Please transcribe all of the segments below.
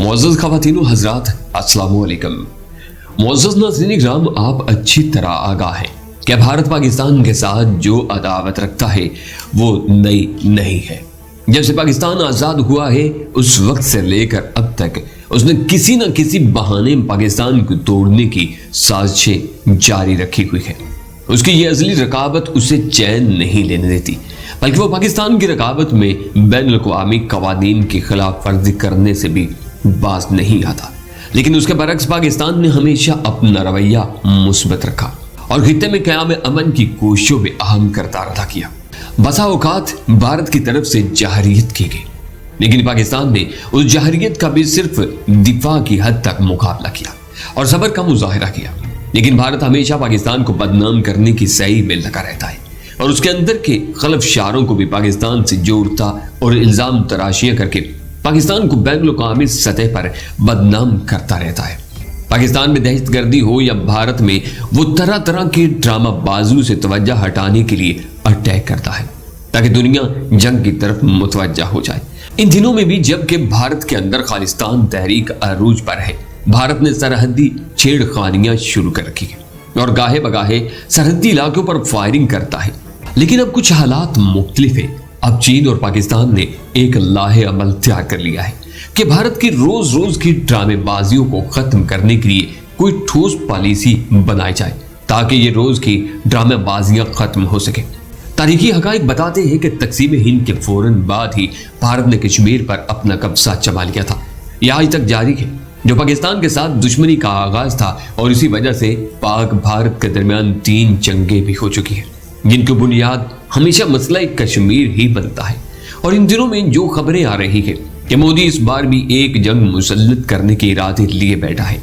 मुअज़्ज़ज़ ख़वातीन व हज़रात, अस्सलामु अलैकुम। मुअज़्ज़ज़ नाज़रीन इकराम, आप अच्छी तरह आगाह हैं कि भारत पाकिस्तान के साथ जो अदावत रखता है वो नई नहीं है। जब से पाकिस्तान आज़ाद हुआ है उस वक्त से लेकर अब तक उसने किसी न किसी बहाने पाकिस्तान को तोड़ने की साजिशें जारी रखी हुई है। उसकी ये अज़ली रकाबत उसे चैन नहीं लेने देती, बल्कि वो पाकिस्तान की रकाबत में बैनुल अक़वामी क़वानीन की खिलाफ वर्जी करने से भी बाज नहीं आता। लेकिन उसके बरक्स पाकिस्तान ने हमेशा अपना रवैया मुस्बत रखा और खित्ते में क़याम अमन की कोशिशों में अहम किरदार अदा किया। बसा औकात भारत की तरफ से जहरियत की गई, लेकिन पाकिस्तान ने उस जहरियत का भी सिर्फ दिफा की हद तक मुकाबला किया और सब्र का मुजाहिरा किया। लेकिन भारत हमेशा पाकिस्तान को बदनाम करने की सही में लगा रहता है और उसके अंदर के खलफशारों को भी पाकिस्तान से जोड़ता और इल्जाम तराशियां करके पाकिस्तान को बैनुल अक़वामी सतह पर बदनाम करता रहता है। पाकिस्तान में दहशतगर्दी हो या भारत में, वो तरह तरह के ड्रामा बाजू से तवज्जो हटाने के लिए अटैक करता है ताकि दुनिया जंग की तरफ मुतवज्जा हो जाए। इन दिनों में भी जबकि भारत के अंदर खालिस्तान तहरीक अरूज पर है, भारत ने सरहदी छेड़खानियां शुरू कर रखी है और गाहे बगाहे सरहदी इलाकों पर फायरिंग करता है। लेकिन अब कुछ हालात मुख्तलिफ है। अब चीन और पाकिस्तान ने एक लाहे अमल तैयार कर लिया है कि भारत की रोज रोज की ड्रामेबाजियों को खत्म करने के लिए कोई ठोस पॉलिसी बनाई जाए ताकि ये रोज की ड्रामेबाजियां खत्म हो सके। तारीखी हकाइक बताते हैं कि तकसीम हिंद के फौरन बाद ही भारत ने कश्मीर पर अपना कब्जा जमा लिया था। यह आज तक जारी है, जो पाकिस्तान के साथ दुश्मनी का आगाज था और इसी वजह से पाक भारत के दरमियान 3 जंगें भी हो चुकी हैं, जिनकी बुनियाद हमेशा मसला कश्मीर ही बनता है। और इन दिनों में जो खबरें आ रही है कि मोदी इस बार भी एक जंग मुसल्लत करने के इरादे लिए बैठा है,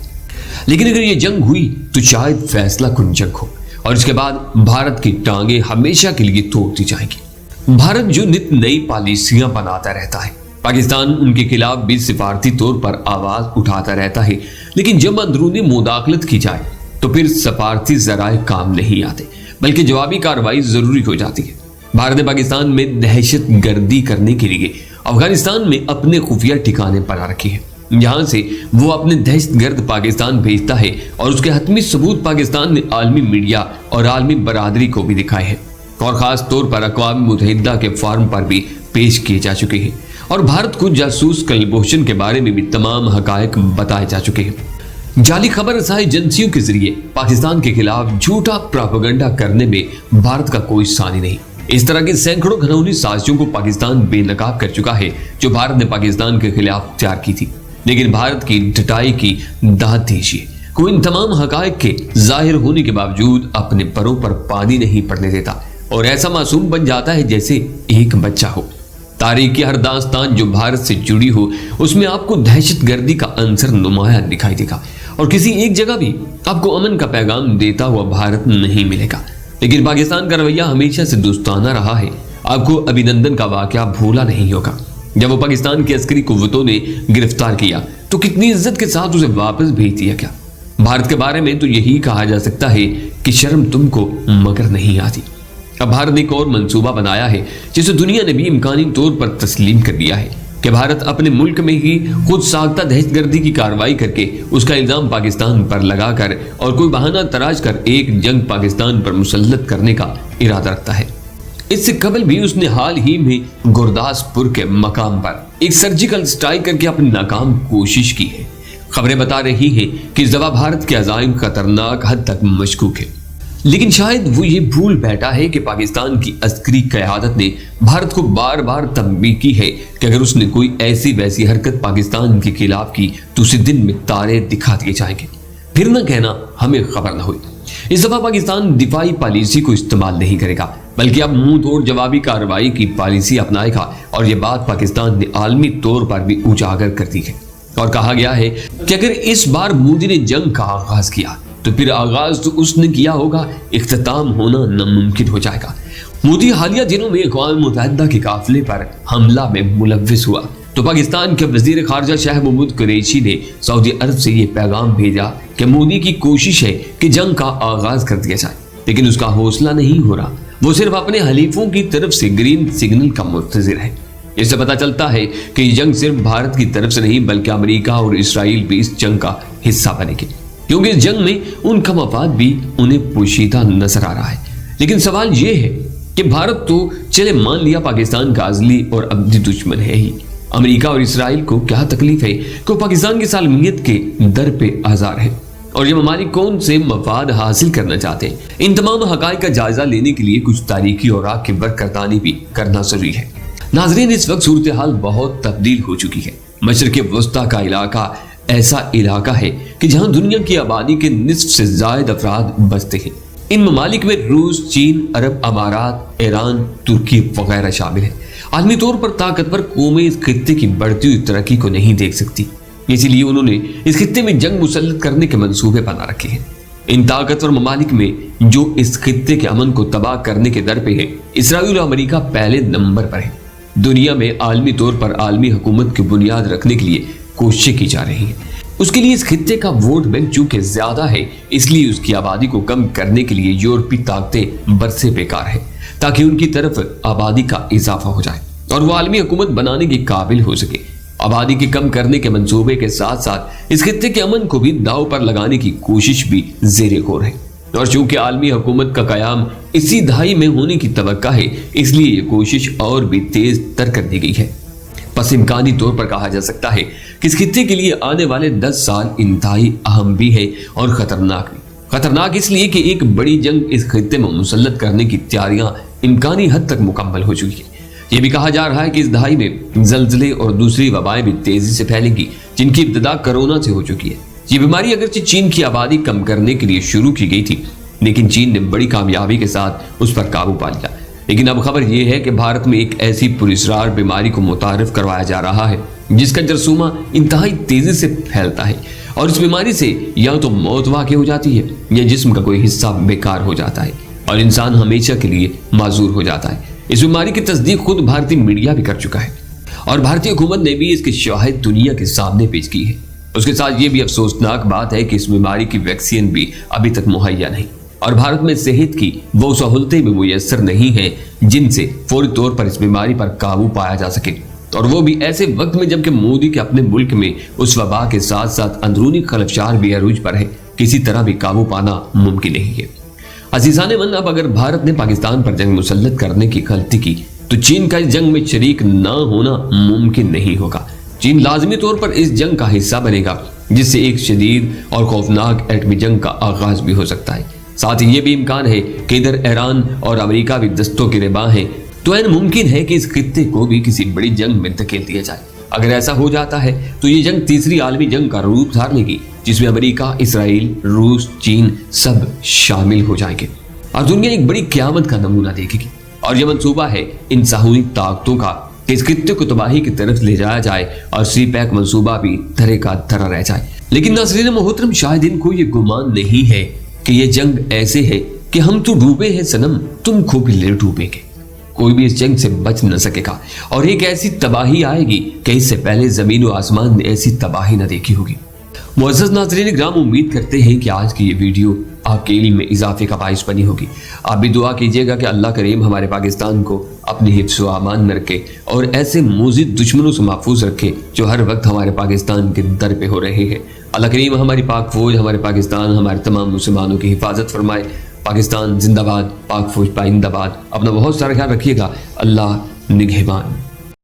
लेकिन अगर ये जंग हुई तो शायद फैसला कुन जंग हो और इसके बाद भारत की टांगे हमेशा के लिए तोड़ दी जाएगी। भारत जो नित नई पॉलिसियां बनाता रहता है, पाकिस्तान उनके खिलाफ भी सिफारती तौर पर आवाज उठाता रहता है, लेकिन जब अंदरूनी मुदाखलत की जाए तो फिर सफारती जराए काम नहीं आते, बल्कि जवाबी कार्रवाई जरूरी हो जाती है। भारत ने पाकिस्तान में दहशत गर्दी करने के लिए अफगानिस्तान में अपने खुफिया ठिकाने बना रखे हैं, जहां से वो अपने दहशतगर्द पाकिस्तान भेजता है और उसके हतमी सबूत पाकिस्तान ने आलमी मीडिया और आलमी बरादरी को भी दिखाए हैं और खास तौर पर अक़वाम मुत्तहिदा के फॉर्म पर भी पेश किए जा चुके हैं और भारत को जासूस कलभूषण के बारे में भी तमाम हकायक बताए जा चुके हैं। जाली खबर रसाई एजेंसियों के जरिए पाकिस्तान के खिलाफ झूठा प्रोपेगेंडा करने में भारत का कोई सानी नहीं। इस तरह की सैकड़ों घिनौनी साजिशों को पाकिस्तान बेनकाब कर चुका है जो भारत ने पाकिस्तान के खिलाफ तैयार की थी, लेकिन भारत की डटाई की दाद दीजिए को इन तमाम हकायक के जाहिर होने के बावजूद अपने परों पर पानी नहीं पड़ने देता और ऐसा मासूम बन जाता है जैसे एक बच्चा हो। तारीख की हर दास्तान जो भारत से जुड़ी हो उसमें आपको दहशतगर्दी का अंसर नुमाया दिखाई देगा और किसी एक जगह भी आपको अमन का पैगाम देता हुआ भारत नहीं मिलेगा। लेकिन पाकिस्तान का रवैया हमेशा से दोस्ताना रहा है। आपको अभिनंदन का वाकया भूला नहीं होगा, जब वो पाकिस्तान की अस्करी कुव्वतों ने गिरफ्तार किया तो कितनी इज्जत के साथ उसे वापस भेज दिया। क्या भारत के बारे में तो यही कहा जा सकता है कि शर्म तुमको मगर नहीं आती। अब भारत ने एक और मंसूबा बनाया है जिसे दुनिया ने भी इम्कानी तौर पर तस्लीम कर लिया है कि भारत अपने मुल्क में ही खुद साख्ता दहशतगर्दी की कार्रवाई करके उसका इल्जाम पाकिस्तान पर लगाकर और कोई बहाना तराश कर एक जंग पाकिस्तान पर मुसल्लत करने का इरादा रखता है। इससे कबल भी उसने हाल ही में गुरदासपुर के मकाम पर एक सर्जिकल स्ट्राइक करके अपनी नाकाम कोशिश की है। खबरें बता रही हैं कि इस दफा भारत के अज़ाइम खतरनाक हद तक मशकूक है, लेकिन शायद वो ये भूल बैठा है कि पाकिस्तान की अस्करी क़यादत ने भारत को बार बार तंबीह की है कि अगर उसने कोई ऐसी वैसी हरकत पाकिस्तान के खिलाफ की तो उसे दिन में तारे दिखा दिए जाएंगे, फिर न कहना हमें खबर न हुई। इस दफा पाकिस्तान दिफाई पॉलिसी को इस्तेमाल नहीं करेगा, बल्कि अब मुंह तोड़ जवाबी कार्रवाई की पॉलिसी अपनाएगा और ये बात पाकिस्तान ने आलमी तौर पर भी उजागर कर दी है और कहा गया है कि अगर इस बार मोदी ने जंग का आगाज किया तो फिर आगाज तो उसने किया होगा, इख्तिताम होना नामुमकिन हो जाएगा। मोदी हालिया दिनों में अक़वाम मुत्तहिदा के काफिले पर हमला में मुलव्विस हुआ तो पाकिस्तान के वजीर खारजा शाह महमूद कुरैशी ने सऊदी अरब से ये पैगाम भेजा कि मोदी की कोशिश है कि जंग का आगाज कर दिया जाए, लेकिन उसका हौसला नहीं हो रहा। वो सिर्फ अपने हलीफों की तरफ से ग्रीन सिग्नल का मुंतजिर है। इससे पता चलता है कि ये जंग सिर्फ भारत की तरफ से नहीं बल्कि अमेरिका और इसराइल भी इस जंग का हिस्सा बनेंगे, क्योंकि इस जंग में उनका मफाद भी उन्हें पोशीदा नजर आ रहा है। लेकिन सवाल ये है कि भारत तो चले मान लिया पाकिस्तान का अजली और अब्दी दुश्मन है ही, अमेरिका और इसराइल को क्या तकलीफ है कि पाकिस्तान की सालमियत के दर पे आजार है और ये ममालिक कौन से मफाद हासिल करना चाहते हैं। इन तमाम हकाइक का जायजा लेने के लिए कुछ तारीखी और आग की बरकरदानी भी करना जरूरी है। नाजरीन, इस वक्त सूरत हाल बहुत तब्दील हो चुकी है। मशरिक़ वस्ता का इलाका ऐसा इलाका है कि जहां दुनिया की आबादी के निस्फ से ज्यादा अफराद बसते हैं। इन ममालिक में रूस, चीन, अरब अमारात, ईरान, तुर्की वगैरह शामिल है। आलमी तौर पर ताकतवर कौमें इस खित्ते की बढ़ती हुई तरक्की को नहीं देख सकती, इसीलिए उन्होंने इस खित्ते में जंग मुसल्लत करने के मंसूबे बना रखे हैं। इन ताकतवर ममालिक में जो इस खित्ते के अमन को तबाह करने के दर पे है, इसराइल और अमेरिका पहले नंबर पर है। दुनिया में आलमी तौर पर आलमी हुकूमत की बुनियाद रखने के लिए कोशिशें की जा रही हैं। उसके लिए इस खित्ते का वोट बैंक चूंकि ज्यादा है, इसलिए उसकी आबादी को कम करने के लिए यूरोपीय ताकतें बरसे बेकार है, ताकि उनकी तरफ आबादी का इजाफा हो जाए और वो आलमी हुकूमत बनाने के काबिल हो सके। आबादी के कम करने के मंसूबे के साथ साथ इस खित्ते के अमन को भी दांव पर लगाने की कोशिश भी ज़ेरे गौर है। और चूंकि आलमी हुकूमत का कयाम इसी दहाई में होने की तवक्का है, इसलिए ये कोशिश और भी तेज तर कर दी गई है। बस इम्कानी तौर पर कहा जा सकता है कि इस खित्ते के लिए आने वाले 10 साल इंतहाई अहम भी है और खतरनाक भी। खतरनाक इसलिए कि एक बड़ी जंग इस खित्ते में मुसल्लत करने की तैयारियां इम्कानी हद तक मुकम्मल हो चुकी है। ये भी कहा जा रहा है कि इस दहाई में जल्जले और दूसरी वबाएं भी तेजी से फैलेंगी, जिनकी इब्तिदा कोरोना से हो चुकी है। ये बीमारी अगरचे चीन की आबादी कम करने के लिए शुरू की गई थी, लेकिन चीन ने बड़ी कामयाबी के साथ उस पर काबू पा लिया। लेकिन अब खबर यह है कि भारत में एक ऐसी पुरस्रार बीमारी को मुतारिफ करवाया जा रहा है जिसका जरसूमा इंतहाई तेजी से फैलता है और इस बीमारी से या तो मौत वाक़ई हो जाती है या जिस्म का कोई हिस्सा बेकार हो जाता है और इंसान हमेशा के लिए माजूर हो जाता है। इस बीमारी की तस्दीक खुद भारतीय मीडिया भी कर चुका है और भारतीय हुकूमत ने भी इसकी शवाहिद दुनिया के सामने पेश की है। उसके साथ ये भी अफसोसनाक बात है कि इस बीमारी की वैक्सीन भी अभी तक मुहैया नहीं और भारत में सेहत की वो सहूलतें भी मुयस्सर नहीं है जिनसे फौरी तौर पर इस बीमारी पर काबू पाया जा सके, और वो भी ऐसे वक्त में जबकि मोदी के अपने मुल्क में उस वबा के साथ साथ अंदरूनी खलफशार भी अरूज पर है। किसी तरह भी काबू पाना मुमकिन नहीं है। अजीजान मन, अब अगर भारत ने पाकिस्तान पर जंग मुसल्लत करने की गलती की तो चीन का इस जंग में शरीक ना होना मुमकिन नहीं होगा। चीन लाजमी तौर पर इस जंग का हिस्सा बनेगा, जिससे एक शदीद और खौफनाक एटमी जंग का आगाज भी हो सकता है। साथ ही ये भी इम्कान है कि इधर ईरान और अमेरिका भी दस्तों के निबाह हैं, तो ऐन मुमकिन है कि इस खित्ते को भी किसी बड़ी जंग में धकेल दिया जाए। अगर ऐसा हो जाता है तो ये जंग तीसरी आलमी जंग का रूप धार लेगी, जिसमें अमेरिका, इसराइल, रूस, चीन सब शामिल हो जाएंगे और दुनिया एक बड़ी क़यामत का नमूना देखेगी। और यह मंसूबा है इन साहूनी ताकतों का कि इस खित्ते को तबाही की तरफ ले जाया जाए और सी पैक मंसूबा भी धरे का धरा रह जाए। लेकिन नाज़रीन मोहतरम, शायद इनको ये गुमान नहीं है कि ये जंग ऐसे है कि हम तो डूबे हैं सनम, तुमको भी ले डूबेंगे। कोई भी इस जंग से बच न सकेगा और एक ऐसी तबाही आएगी कि इससे पहले जमीन और आसमान ने ऐसी तबाही न देखी होगी। मुअज़्ज़ज़ नाज़रीन इकराम, उम्मीद करते हैं कि आज की ये वीडियो आपके इल्म में इजाफे का बाइस बनी होगी। आप भी दुआ कीजिएगा कि अल्लाह करीम हमारे पाकिस्तान को अपनी हिफ्ज़ व अमान में रखे और ऐसे मुज़िद दुश्मनों से महफूज रखे जो हर वक्त हमारे पाकिस्तान के दर पे हो रहे हैं। अल्लाह करीम हमारी पाक फौज, हमारे पाकिस्तान, हमारे तमाम मुसलमानों की हिफाजत फरमाए। पाकिस्तान जिंदाबाद, पाक फौज पाइंदाबाद। अपना बहुत सारा ख्याल रखिएगा। अल्लाह निगहबान।